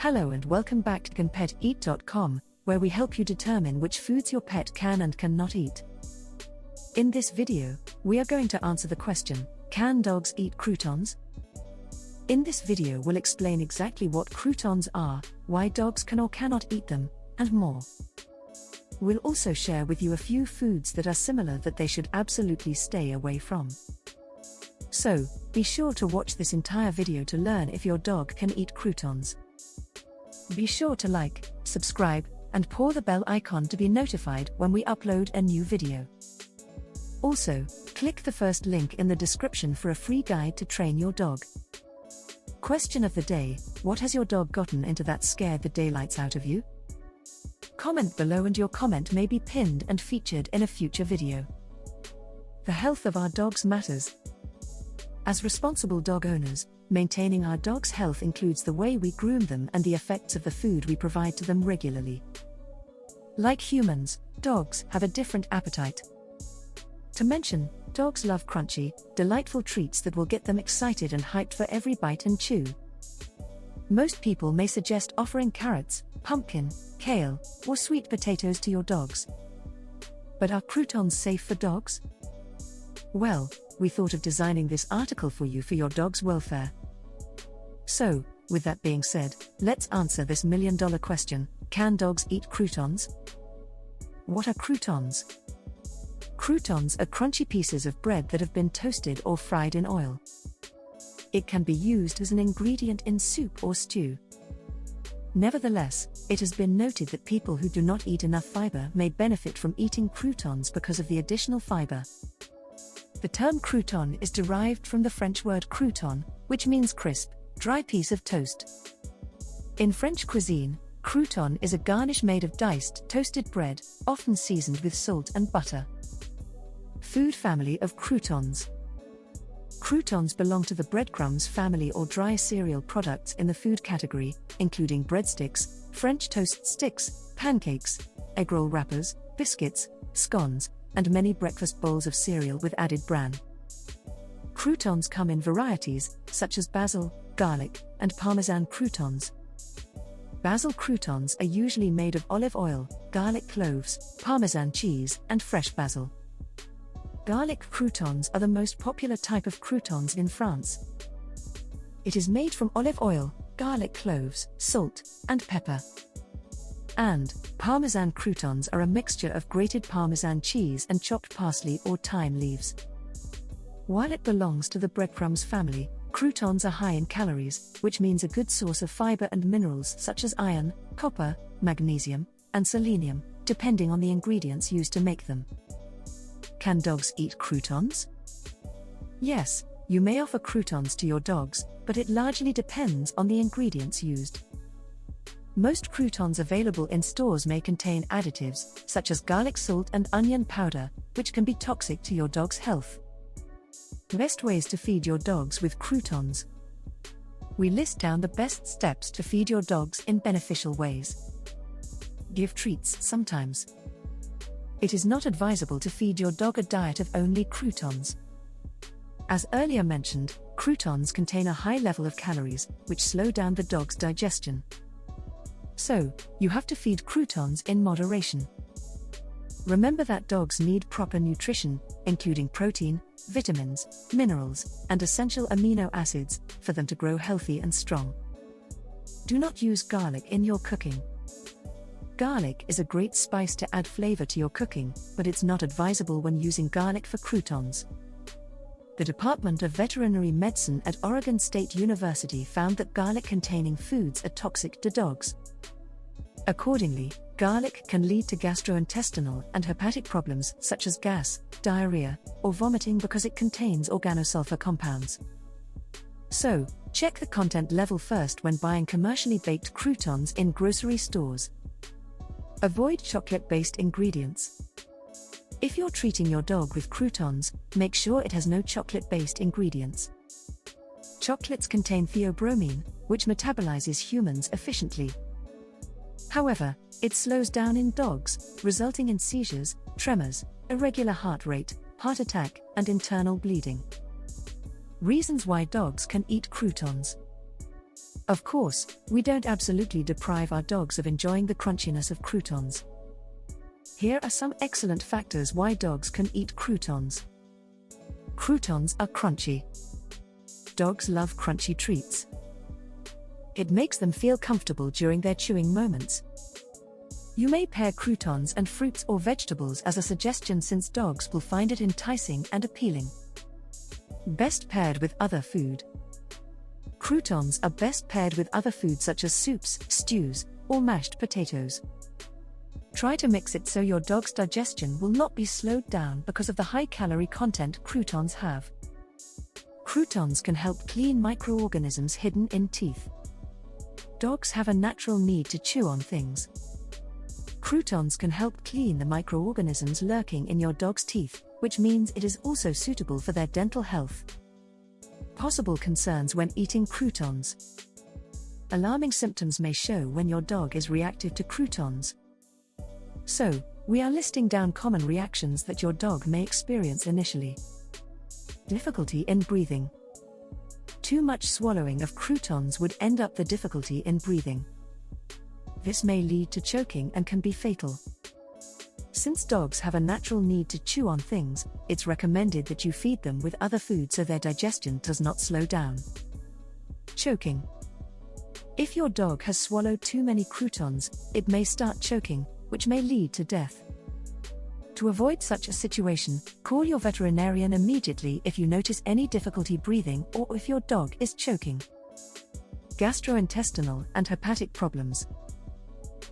Hello and welcome back to canpeteat.com, where we help you determine which foods your pet can and cannot eat. In this video, we are going to answer the question, can dogs eat croutons? In this video we'll explain exactly what croutons are, why dogs can or cannot eat them, and more. We'll also share with you a few foods that are similar that they should absolutely stay away from. So, be sure to watch this entire video to learn if your dog can eat croutons. Be sure to like, subscribe, and paw the bell icon to be notified when we upload a new video. Also, click the first link in the description for a free guide to train your dog. Question of the day: what has your dog gotten into that scared the daylights out of you? Comment below and your comment may be pinned and featured in a future video. The health of our dogs matters. As responsible dog owners, maintaining our dog's health includes the way we groom them and the effects of the food we provide to them regularly. Like humans, dogs have a different appetite. To mention, dogs love crunchy, delightful treats that will get them excited and hyped for every bite and chew. Most people may suggest offering carrots, pumpkin, kale, or sweet potatoes to your dogs. But are croutons safe for dogs? Well, we thought of designing this article for you for your dog's welfare. So, with that being said, let's answer this million-dollar question: can dogs eat croutons? What are croutons? Croutons are crunchy pieces of bread that have been toasted or fried in oil. It can be used as an ingredient in soup or stew. Nevertheless, it has been noted that people who do not eat enough fiber may benefit from eating croutons because of the additional fiber. The term crouton is derived from the French word crouton, which means crisp, dry piece of toast. In French cuisine, crouton is a garnish made of diced, toasted bread, often seasoned with salt and butter. Food family of croutons. Croutons belong to the breadcrumbs family or dry cereal products in the food category, including breadsticks, French toast sticks, pancakes, egg roll wrappers, biscuits, scones, and many breakfast bowls of cereal with added bran. Croutons come in varieties, such as basil, garlic, and parmesan croutons. Basil croutons are usually made of olive oil, garlic cloves, parmesan cheese, and fresh basil. Garlic croutons are the most popular type of croutons in France. It is made from olive oil, garlic cloves, salt, and pepper. And parmesan croutons are a mixture of grated parmesan cheese and chopped parsley or thyme leaves. While it belongs to the breadcrumbs family, croutons are high in calories, which means a good source of fiber and minerals such as iron, copper, magnesium, and selenium, depending on the ingredients used to make them. Can dogs eat croutons? Yes, you may offer croutons to your dogs, but it largely depends on the ingredients used. Most croutons available in stores may contain additives, such as garlic salt and onion powder, which can be toxic to your dog's health. Best ways to feed your dogs with croutons. We list down the best steps to feed your dogs in beneficial ways. Give treats sometimes. It is not advisable to feed your dog a diet of only croutons. As earlier mentioned, croutons contain a high level of calories, which slow down the dog's digestion. So, you have to feed croutons in moderation. Remember that dogs need proper nutrition, including protein, vitamins, minerals, and essential amino acids, for them to grow healthy and strong. Do not use garlic in your cooking. Garlic is a great spice to add flavor to your cooking, but it's not advisable when using garlic for croutons. The Department of Veterinary Medicine at Oregon State University found that garlic-containing foods are toxic to dogs. Accordingly, garlic can lead to gastrointestinal and hepatic problems such as gas, diarrhea, or vomiting because it contains organosulfur compounds. So, check the content level first when buying commercially baked croutons in grocery stores. Avoid chocolate-based ingredients. If you're treating your dog with croutons, make sure it has no chocolate-based ingredients. Chocolates contain theobromine, which metabolizes humans efficiently. However, it slows down in dogs, resulting in seizures, tremors, irregular heart rate, heart attack, and internal bleeding. Reasons why dogs can eat croutons. Of course, we don't absolutely deprive our dogs of enjoying the crunchiness of croutons. Here are some excellent factors why dogs can eat croutons. Croutons are crunchy. Dogs love crunchy treats. It makes them feel comfortable during their chewing moments. You may pair croutons and fruits or vegetables as a suggestion, since dogs will find it enticing and appealing. Best paired with other food. Croutons are best paired with other foods such as soups, stews, or mashed potatoes. Try to mix it so your dog's digestion will not be slowed down because of the high calorie content croutons have. Croutons can help clean microorganisms hidden in teeth. Dogs have a natural need to chew on things. Croutons can help clean the microorganisms lurking in your dog's teeth, which means it is also suitable for their dental health. Possible concerns when eating croutons. Alarming symptoms may show when your dog is reactive to croutons. So, we are listing down common reactions that your dog may experience initially. Difficulty in breathing. Too much swallowing of croutons would end up the difficulty in breathing. This may lead to choking and can be fatal. Since dogs have a natural need to chew on things, it's recommended that you feed them with other food so their digestion does not slow down. Choking. If your dog has swallowed too many croutons, it may start choking, which may lead to death. To avoid such a situation, call your veterinarian immediately if you notice any difficulty breathing or if your dog is choking. Gastrointestinal and hepatic problems.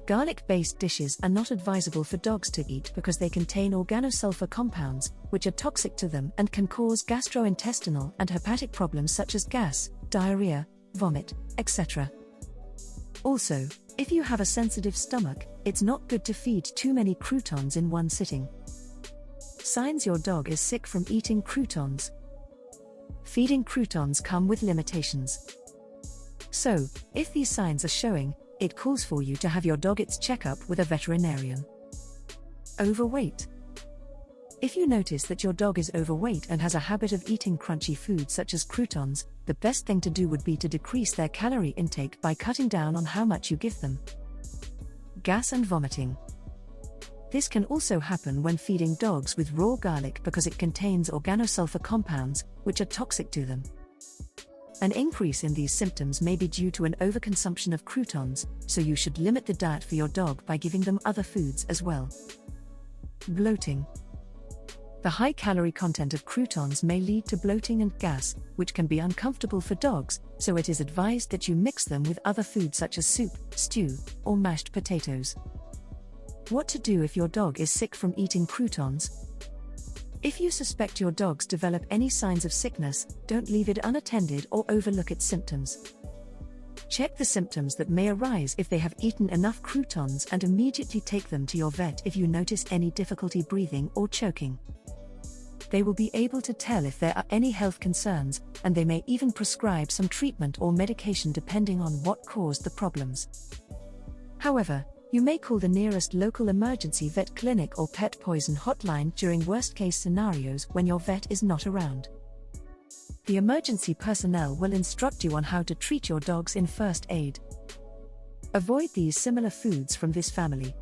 Garlic-based dishes are not advisable for dogs to eat because they contain organosulfur compounds, which are toxic to them and can cause gastrointestinal and hepatic problems such as gas, diarrhea, vomit, etc. Also, if you have a sensitive stomach, it's not good to feed too many croutons in one sitting. Signs your dog is sick from eating croutons. Feeding croutons come with limitations. So, if these signs are showing, it calls for you to have your dog its checkup with a veterinarian. Overweight. If you notice that your dog is overweight and has a habit of eating crunchy foods such as croutons, the best thing to do would be to decrease their calorie intake by cutting down on how much you give them. Gas and vomiting. This can also happen when feeding dogs with raw garlic because it contains organosulfur compounds, which are toxic to them. An increase in these symptoms may be due to an overconsumption of croutons, so you should limit the diet for your dog by giving them other foods as well. Bloating. The high calorie content of croutons may lead to bloating and gas, which can be uncomfortable for dogs, so it is advised that you mix them with other foods such as soup, stew, or mashed potatoes. What to do if your dog is sick from eating croutons? If you suspect your dogs develop any signs of sickness, don't leave it unattended or overlook its symptoms. Check the symptoms that may arise if they have eaten enough croutons and immediately take them to your vet if you notice any difficulty breathing or choking. They will be able to tell if there are any health concerns, and they may even prescribe some treatment or medication depending on what caused the problems. However, you may call the nearest local emergency vet clinic or pet poison hotline during worst-case scenarios when your vet is not around. The emergency personnel will instruct you on how to treat your dogs in first aid. Avoid these similar foods from this family.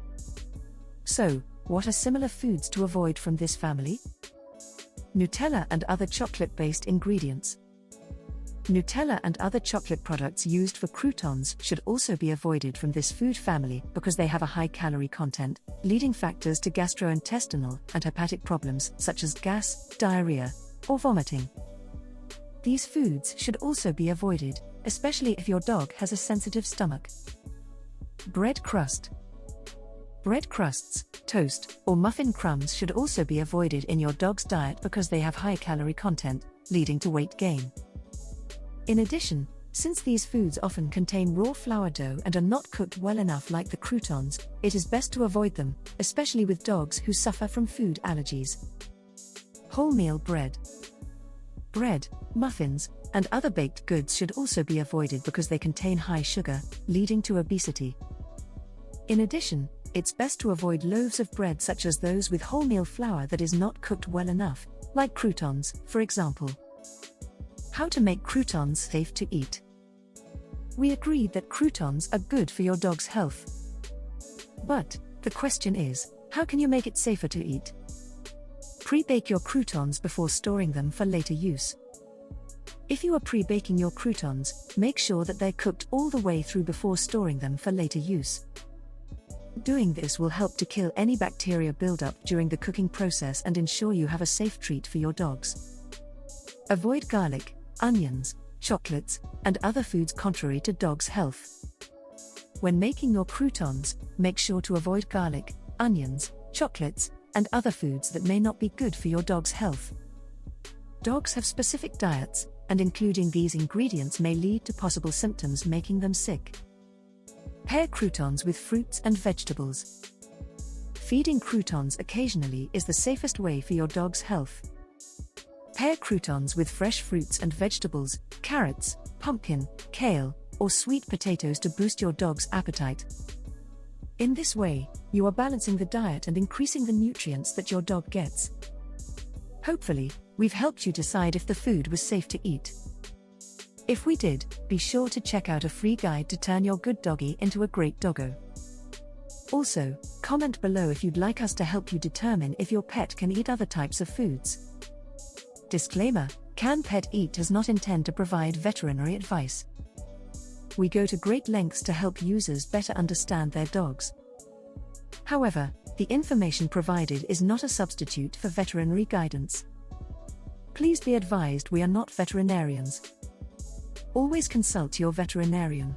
So, what are similar foods to avoid from this family? Nutella and other chocolate-based ingredients. Nutella and other chocolate products used for croutons should also be avoided from this food family because they have a high calorie content, leading factors to gastrointestinal and hepatic problems such as gas, diarrhea, or vomiting. These foods should also be avoided, especially if your dog has a sensitive stomach. Bread crust. Bread crusts, toast, or muffin crumbs should also be avoided in your dog's diet because they have high calorie content, leading to weight gain. In addition, since these foods often contain raw flour dough and are not cooked well enough like the croutons, it is best to avoid them, especially with dogs who suffer from food allergies. Wholemeal bread. Bread, muffins, and other baked goods should also be avoided because they contain high sugar, leading to obesity. In addition, it's best to avoid loaves of bread such as those with wholemeal flour that is not cooked well enough, like croutons, for example. How to make croutons safe to eat. we agreed that croutons are good for your dog's health. But the question is, how can you make it safer to eat? Pre-bake your croutons before storing them for later use. If you are pre-baking your croutons, make sure that they're cooked all the way through before storing them for later use. Doing this will help to kill any bacteria buildup during the cooking process and ensure you have a safe treat for your dogs. Avoid garlic, onions, chocolates, and other foods contrary to dogs' health. When making your croutons, make sure to avoid garlic, onions, chocolates, and other foods that may not be good for your dog's health. Dogs have specific diets, and including these ingredients may lead to possible symptoms making them sick. Pair croutons with fruits and vegetables. Feeding croutons occasionally is the safest way for your dog's health. Pair croutons with fresh fruits and vegetables, carrots, pumpkin, kale, or sweet potatoes to boost your dog's appetite. In this way, you are balancing the diet and increasing the nutrients that your dog gets. Hopefully, we've helped you decide if the food was safe to eat. If we did, be sure to check out a free guide to turn your good doggy into a great doggo. Also, comment below if you'd like us to help you determine if your pet can eat other types of foods. Disclaimer: Can Pet Eat does not intend to provide veterinary advice. We go to great lengths to help users better understand their dogs. However, the information provided is not a substitute for veterinary guidance. Please be advised we are not veterinarians. Always consult your veterinarian.